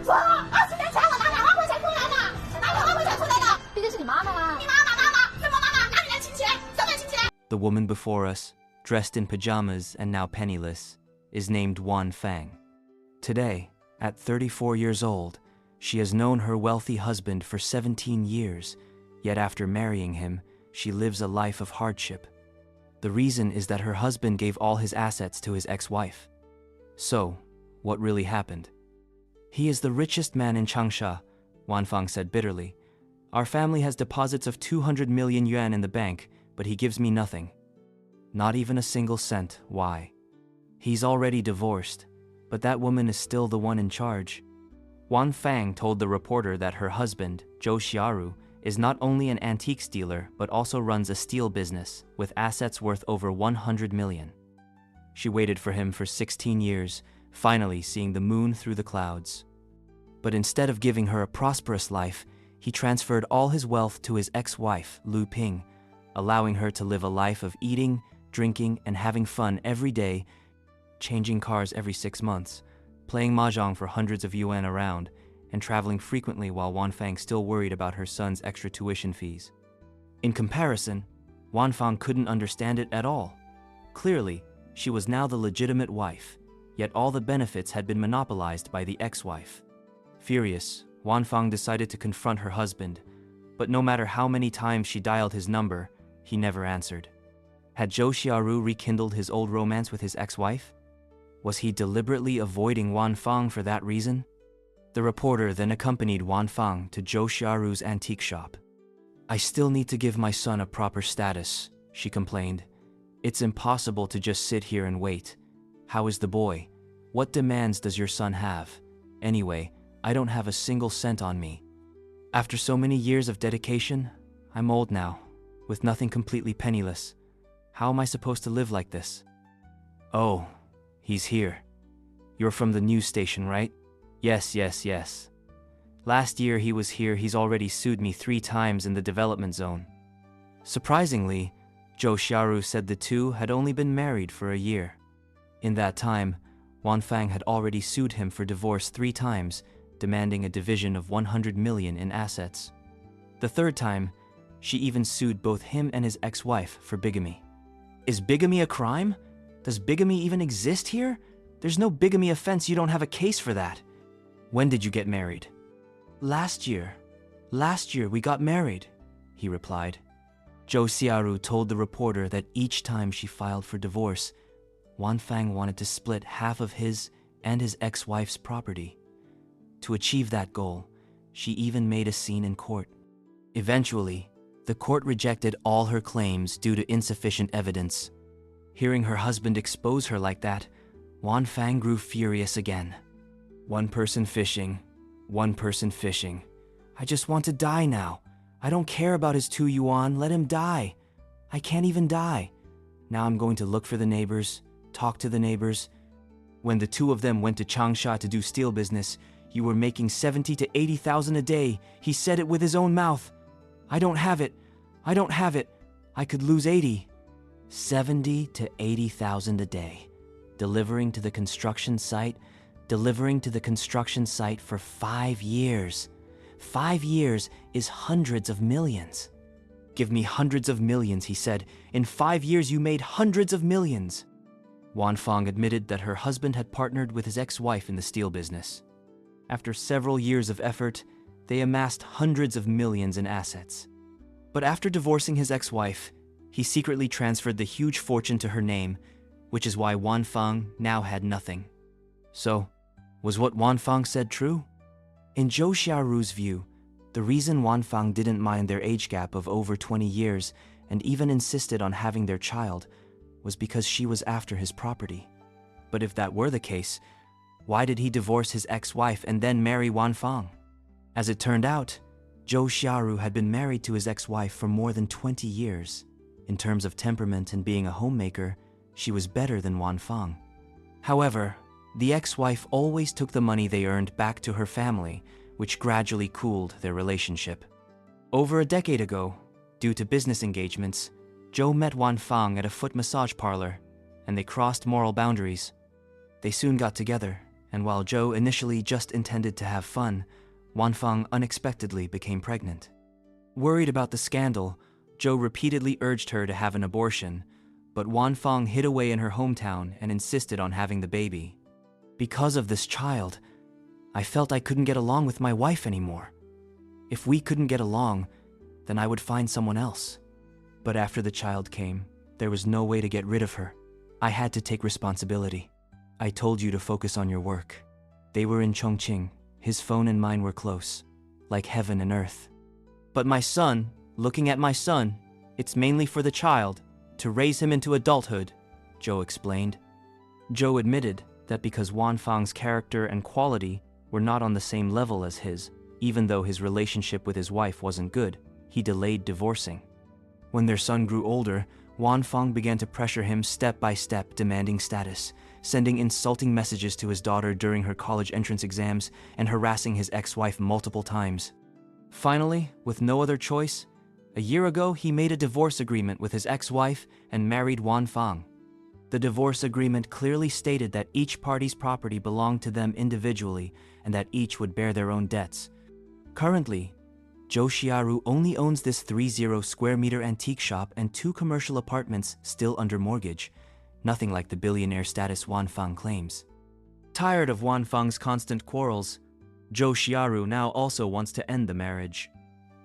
说了，20年前我拿2万块钱出来的，拿2万块钱出来的，毕竟是你妈妈啊。你妈妈，什么妈妈？哪里来亲钱？什么亲钱？ The woman before us, dressed in pajamas and now penniless, is named Wan Fang. Today, at 34 years old, she has known her wealthy husband for 17 years, yet after marrying him, she lives a life of hardship. The reason is that her husband gave all his assets to his ex-wife. So, what really happened? He is the richest man in Changsha, Wan Fang said bitterly. Our family has deposits of 200 million yuan in the bank, but he gives me nothing. Not even a single cent. Why? He's already divorced, but that woman is still the one in charge. Wan Fang told the reporter that her husband, Zhou Xiaoru, is not only an antiques dealer but also runs a steel business with assets worth over 100 million. She waited for him for 16 years, finally seeing the moon through the clouds. But instead of giving her a prosperous life, he transferred all his wealth to his ex-wife, Lu Ping, allowing her to live a life of eating, drinking, and having fun every day, changing cars every 6 months, playing mahjong for hundreds of yuan a round, and traveling frequently while Wan Fang still worried about her son's extra tuition fees. In comparison, Wan Fang couldn't understand it at all. Clearly, she was now the legitimate wife, yet all the benefits had been monopolized by the ex-wife. Furious, Wan Fang decided to confront her husband, but no matter how many times she dialed his number, he never answered. Had Zhou Xiaoru rekindled his old romance with his ex-wife? Was he deliberately avoiding Wan Fang for that reason? The reporter then accompanied Wan Fang to Zhou Xiaoru's antique shop. I still need to give my son a proper status, she complained. It's impossible to just sit here and wait. How is the boy? What demands does your son have? Anyway, I don't have a single cent on me. After so many years of dedication, I'm old now, with nothing, completely penniless. How am I supposed to live like this? Oh, he's here. You're from the news station, right? Yes. Last year he was here. He's already sued me 3 times in the development zone. Surprisingly, Zhou Xiaoru said the two had only been married for a year. In that time, Wan Fang had already sued him for divorce 3 times, demanding a division of 100 million in assets. The 3rd time, she even sued both him and his ex-wife for bigamy. Is bigamy a crime? Does bigamy even exist here? There's no bigamy offense. You don't have a case for that. When did you get married? Last year. Last year we got married, he replied. Zhou Xiaoru told the reporter that each time she filed for divorce, Wan Fang wanted to split half of his and his ex-wife's property. To achieve that goal, she even made a scene in court. Eventually, the court rejected all her claims due to insufficient evidence. Hearing her husband expose her like that, Wan Fang grew furious again. One person fishing. I just want to die now. I don't care about his 2 yuan, let him die. I can't even die. Now I'm going to look for the neighbors, talk to the neighbors. When the 2 of them went to Changsha to do steel business, you were making 70 to 80,000 a day. He said it with his own mouth. I don't have it. I could lose 80. 70 to 80,000 a day. Delivering to the construction site for 5 years. 5 years is hundreds of millions. Give me hundreds of millions, he said. In 5 years you made hundreds of millions. Wan Fang admitted that her husband had partnered with his ex-wife in the steel business. After several years of effort, they amassed hundreds of millions in assets. But after divorcing his ex-wife, he secretly transferred the huge fortune to her name, which is why Wan Fang now had nothing. So, was what Wan Fang said true? In Zhou Xiaoru's view, the reason Wan Fang didn't mind their age gap of over 20 years and even insisted on having their child was because she was after his property. But if that were the case, why did he divorce his ex-wife and then marry Wan Fang? As it turned out, Zhou Xiaoru had been married to his ex-wife for more than 20 years. In terms of temperament and being a homemaker, she was better than Wan Fang. However, the ex-wife always took the money they earned back to her family, which gradually cooled their relationship. Over a decade ago, due to business engagements, Zhou met Wan Fang at a foot massage parlor, and they crossed moral boundaries. They soon got together, and while Zhou initially just intended to have fun, Wanfang unexpectedly became pregnant. Worried about the scandal, Zhou repeatedly urged her to have an abortion, but Wanfang hid away in her hometown and insisted on having the baby. Because of this child, I felt I couldn't get along with my wife anymore. If we couldn't get along, then I would find someone else. But after the child came, there was no way to get rid of her. I had to take responsibility. I told you to focus on your work. They were in Chongqing. His phone and mine were close, like heaven and earth. But my son, looking at my son, it's mainly for the child, to raise him into adulthood, Zhou explained. Zhou admitted that because Wanfang's character and quality were not on the same level as his, even though his relationship with his wife wasn't good, he delayed divorcing. When their son grew older, Wanfang began to pressure him step by step, demanding status, sending insulting messages to his daughter during her college entrance exams, and harassing his ex-wife multiple times. Finally, with no other choice, a year ago he made a divorce agreement with his ex-wife and married Wanfang. The divorce agreement clearly stated that each party's property belonged to them individually and that each would bear their own debts. Currently, Zhou Xiaoru only owns this 30 square meter antique shop and 2 commercial apartments still under mortgage, nothing like the billionaire status Wanfang claims. Tired of Wanfang's constant quarrels, Zhou Xiaoru now also wants to end the marriage.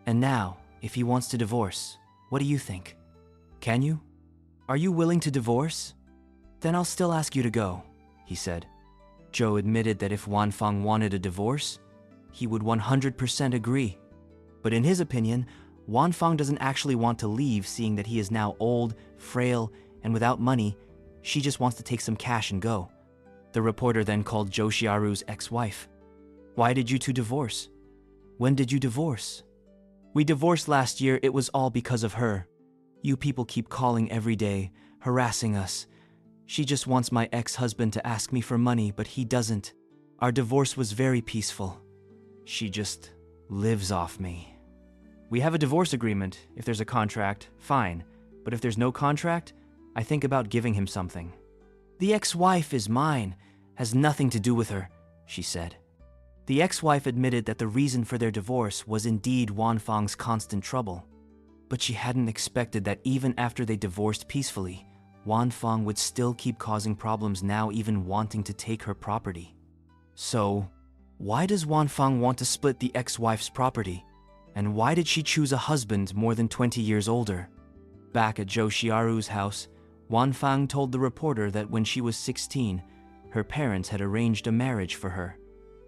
And now, if he wants to divorce, what do you think? Can you? Are you willing to divorce? Then I'll still ask you to go, he said. Zhou admitted that if Wanfang wanted a divorce, he would 100% agree. But in his opinion, Wanfang doesn't actually want to leave, seeing that he is now old, frail, and without money. She just wants to take some cash and go. The reporter then called Zhou Xiaoru's ex-wife. Why did you two divorce? When did you divorce? We divorced last year. It was all because of her. You people keep calling every day, harassing us. She just wants my ex-husband to ask me for money, but he doesn't. Our divorce was very peaceful. She just lives off me. We have a divorce agreement. If there's a contract, fine. But if there's no contract, I think about giving him something. The ex-wife is mine, has nothing to do with her, she said. The ex-wife admitted that the reason for their divorce was indeed Wanfang's constant trouble. But she hadn't expected that even after they divorced peacefully, Wanfang would still keep causing problems, now even wanting to take her property. So, why does Wanfang want to split the ex-wife's property? And why did she choose a husband more than 20 years older? Back at Zhou Xiaoru's house, Wanfang told the reporter that when she was 16, her parents had arranged a marriage for her.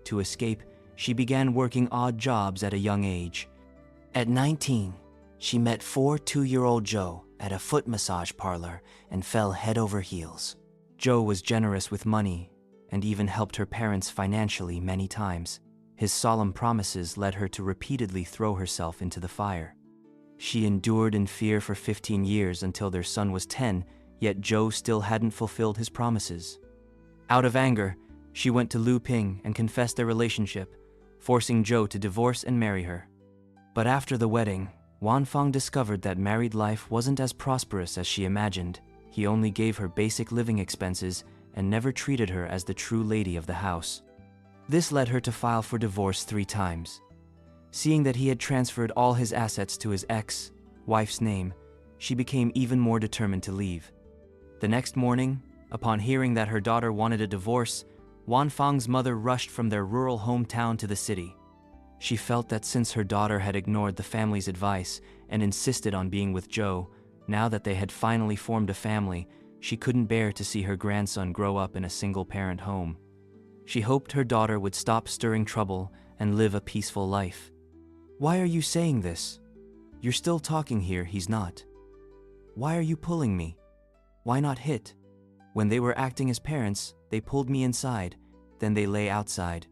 To escape, she began working odd jobs at a young age. At 19, she met 2-year-old Zhou at a foot massage parlor and fell head over heels. Zhou was generous with money and even helped her parents financially many times. His solemn promises led her to repeatedly throw herself into the fire. She endured in fear for 15 years until their son was 10, yet Zhou still hadn't fulfilled his promises. Out of anger, she went to Lu Ping and confessed their relationship, forcing Zhou to divorce and marry her. But after the wedding, Wanfang discovered that married life wasn't as prosperous as she imagined. He only gave her basic living expenses and never treated her as the true lady of the house. This led her to file for divorce 3 times. Seeing that he had transferred all his assets to his ex-wife's name, she became even more determined to leave. The next morning, upon hearing that her daughter wanted a divorce, Wanfang's mother rushed from their rural hometown to the city. She felt that since her daughter had ignored the family's advice and insisted on being with Zhou, now that they had finally formed a family, she couldn't bear to see her grandson grow up in a single-parent home. She hoped her daughter would stop stirring trouble and live a peaceful life. Why are you saying this? You're still talking here, he's not. Why are you pulling me? Why not hit? When they were acting as parents, they pulled me inside, then they lay outside.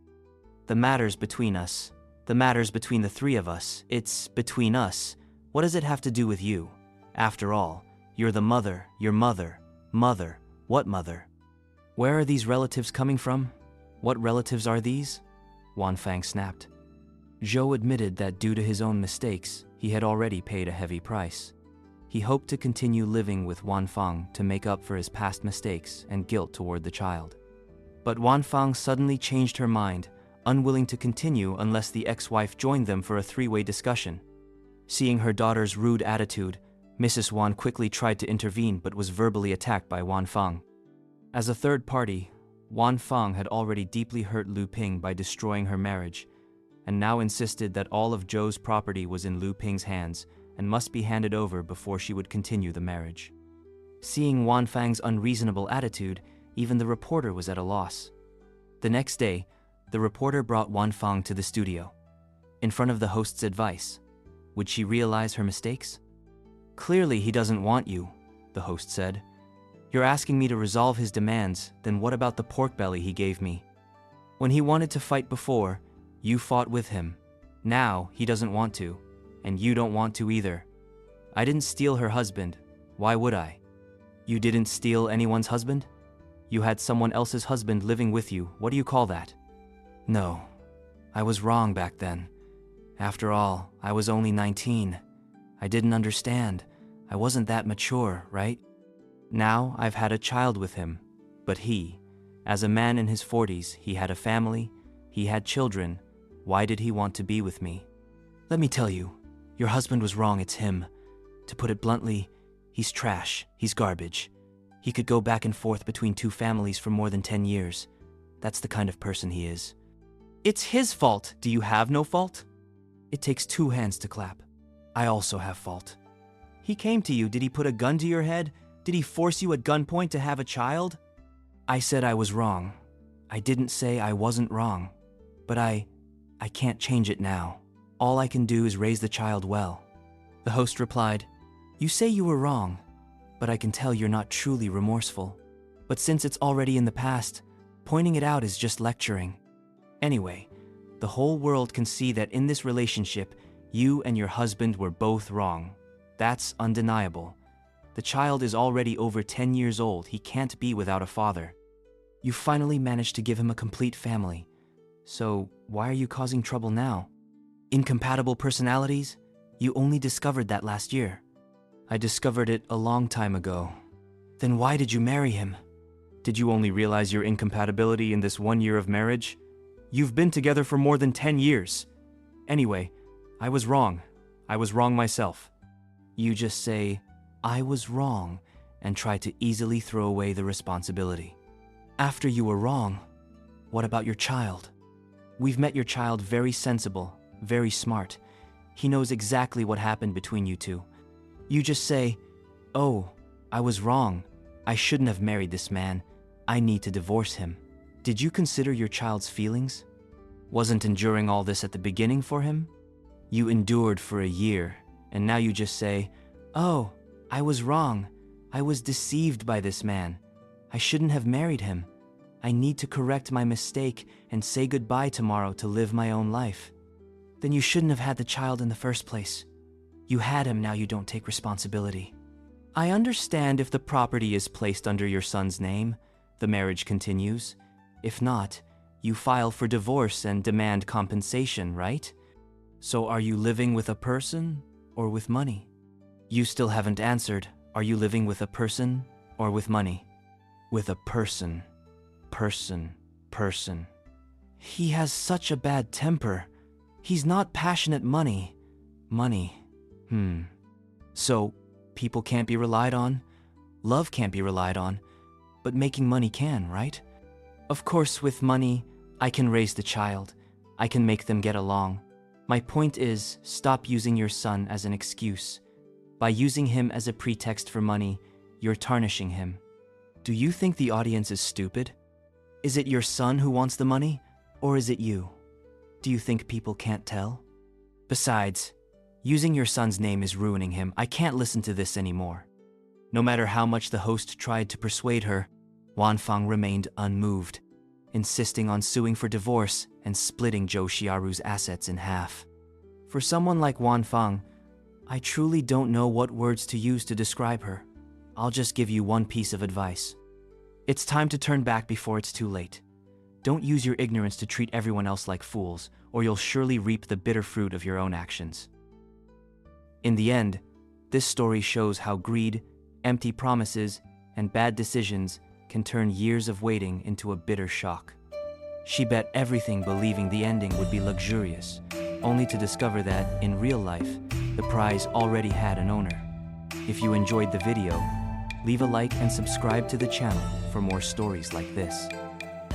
The matter's between us. The matter's between the 3 of us. It's between us. What does it have to do with you? After all, you're the mother, your mother. Mother, what mother? Where are these relatives coming from? What relatives are these? Wanfang snapped. Zhou admitted that due to his own mistakes, he had already paid a heavy price. He hoped to continue living with Wanfang to make up for his past mistakes and guilt toward the child. But Wanfang suddenly changed her mind, unwilling to continue unless the ex-wife joined them for a three-way discussion. Seeing her daughter's rude attitude, Mrs. Wan quickly tried to intervene but was verbally attacked by Wanfang. As a third party, Wanfang had already deeply hurt Lu Ping by destroying her marriage, and now insisted that all of Zhou's property was in Lu Ping's hands and must be handed over before she would continue the marriage. Seeing Wanfang's unreasonable attitude, even the reporter was at a loss. The next day, the reporter brought Wanfang to the studio. In front of the host's advice, would she realize her mistakes? "Clearly he doesn't want you," the host said. "You're asking me to resolve his demands, then what about the pork belly he gave me? When he wanted to fight before, you fought with him. Now he doesn't want to, and you don't want to either. I didn't steal her husband. Why would I?" "You didn't steal anyone's husband? You had someone else's husband living with you. What do you call that?" "No, I was wrong back then. After all, I was only 19. I didn't understand. I wasn't that mature, right? Now I've had a child with him, but as a man in his 40s, he had a family, he had children. Why did he want to be with me? Let me tell you, your husband was wrong, it's him. To put it bluntly, he's trash, he's garbage. He could go back and forth between two families for more than 10 years. That's the kind of person he is." "It's his fault. Do you have no fault?" "It takes two hands to clap. I also have fault." "He came to you. Did he put a gun to your head? Did he force you at gunpoint to have a child?" "I said I was wrong. I didn't say I wasn't wrong. But I can't change it now. All I can do is raise the child well." The host replied, "You say you were wrong, but I can tell you're not truly remorseful. But since it's already in the past, pointing it out is just lecturing. Anyway, the whole world can see that in this relationship, you and your husband were both wrong. That's undeniable. The child is already over 10 years old. He can't be without a father. You finally managed to give him a complete family. So why are you causing trouble now? Incompatible personalities? You only discovered that last year." "I discovered it a long time ago." "Then why did you marry him?" "Did you only realize your incompatibility in this 1 year of marriage? You've been together for more than 10 years. Anyway, I was wrong. I was wrong myself." You just say, "I was wrong," and try to easily throw away the responsibility. After you were wrong, what about your child? We've met your child, very sensible, very smart. He knows exactly what happened between you two. You just say, "Oh, I was wrong. I shouldn't have married this man. I need to divorce him." Did you consider your child's feelings? Wasn't enduring all this at the beginning for him? You endured for a year, and now you just say, "Oh, I was wrong. I was deceived by this man. I shouldn't have married him. I need to correct my mistake and say goodbye tomorrow to live my own life." Then you shouldn't have had the child in the first place. You had him, now you don't take responsibility. "I understand if the property is placed under your son's name, the marriage continues. If not, you file for divorce and demand compensation, right? So are you living with a person or with money?" You still haven't answered. Are you living with a person or with money? "With a person. Person. He has such a bad temper. He's not passionate. Money. So, people can't be relied on? Love can't be relied on, but making money can, right? Of course, with money, I can raise the child. I can make them get along. My point is, stop using your son as an excuse. By using him as a pretext for money, you're tarnishing him. Do you think the audience is stupid? Is it your son who wants the money, or is it you? Do you think people can't tell? Besides, using your son's name is ruining him. I can't listen to this anymore." No matter how much the host tried to persuade her, Wanfang remained unmoved, insisting on suing for divorce and splitting Zhou Xiaoru's assets in half. For someone like Wanfang, I truly don't know what words to use to describe her. I'll just give you one piece of advice. It's time to turn back before it's too late. Don't use your ignorance to treat everyone else like fools, or you'll surely reap the bitter fruit of your own actions. In the end, this story shows how greed, empty promises, and bad decisions can turn years of waiting into a bitter shock. She bet everything believing the ending would be luxurious, only to discover that, in real life, the prize already had an owner. If you enjoyed the video, leave a like and subscribe to the channel for more stories like this.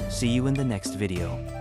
See you in the next video.